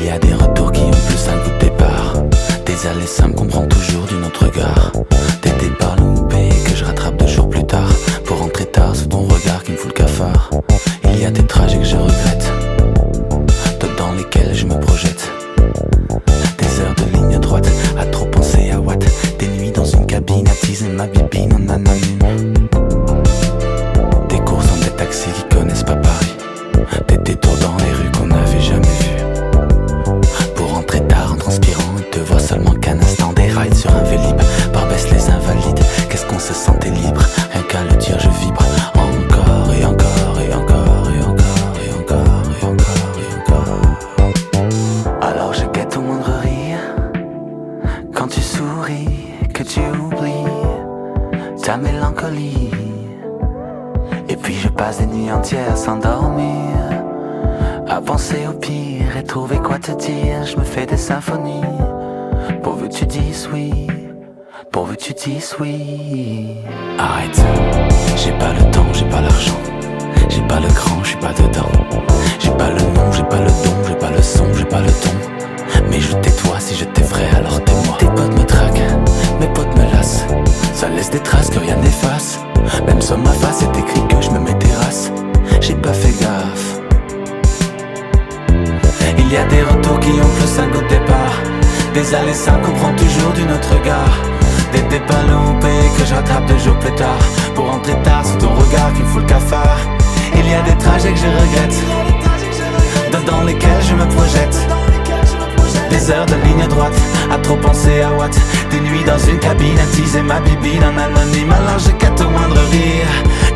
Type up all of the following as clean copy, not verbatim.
Il y a des retours qui ont plus un goût de départ. Des allées simples qu'on prend toujours d'une autre gare. Des départs loupés que je rattrape 2 jours plus tard. Pour rentrer tard sous ton regard qui me fout le cafard. Il y a des trajets que je regrette, d'autres dans lesquels je me projette. Des heures de ligne droite à trop penser à what. Des nuits dans une cabine à teaser ma bibine en anonyme. Des courses dans des taxis qui connaissent pas Paris. Des détours dans les rues qu'on n'avait jamais vues. Pour rentrer tard en transpirant et te voir seulement qu'un instant. Des rides sur un Vélib, par baisse les invalides. Qu'est-ce qu'on se sentait libre, rien qu'à le dire je vibre. Encore et encore et encore et encore et encore et encore et encore. Alors je guette ton moindre rire, quand tu souris, que tu oublies ta mélancolie. Et puis je passe des nuits entières sans dormir, à penser au pire et trouver quoi te dire. Je me fais des symphonies, pourvu que tu dises oui, pourvu que tu dises oui. Arrête, j'ai pas le temps, j'ai pas l'argent, j'ai pas le cran, je suis pas dedans. J'ai pas le nom, j'ai pas le don, j'ai pas le son, j'ai pas le ton. Mais je tais-toi, si je t'effraie alors tais-moi. Tes potes me traquent, mes potes me lassent. Ça laisse des traces que rien n'efface. Même sur ma face c'est écrit que je me mets terrasse. J'ai pas fait gaffe. Il y a des retours qui ont plus un goût de départ. Des allées simples qu'on prend toujours d'une autre gare. Des départs loupés que je rattrape 2 jours plus tard. Pour rentrer tard sous ton regard qui me fout le cafard. Il y a des trajets que je regrette, d'autres dans lesquels je me projette. Des heures de ligne droite à trop penser à what. Des nuits dans une cabine à teaser ma bibine en anonyme. Alors je capte au moindre rire,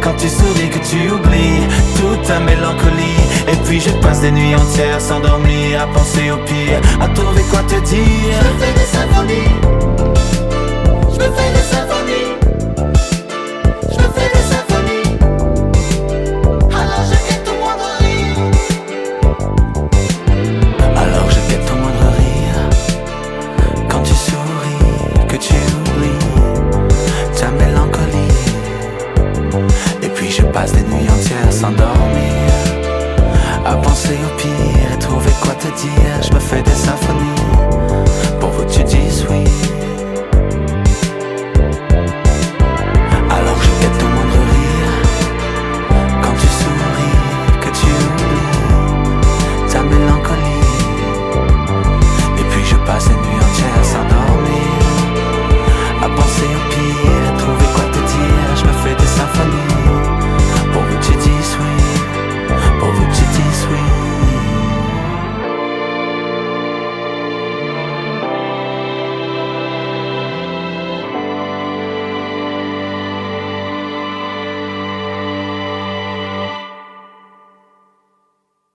quand tu souris que tu oublies toute ta mélancolie. Et puis je passe des nuits entières sans dormir, à penser au pire, à trouver quoi te dire. Je me fais des symphonies, je me fais des symphonies, je me fais des symphonies. Alors je guette ton moindre rire, alors je guette ton moindre rire, quand tu souris, que tu oublies ta mélancolie. Et puis je passe des nuits entières sans dormir, à penser au pire et trouver quoi te dire. Je me fais des symphonies, pourvu que tu dises oui,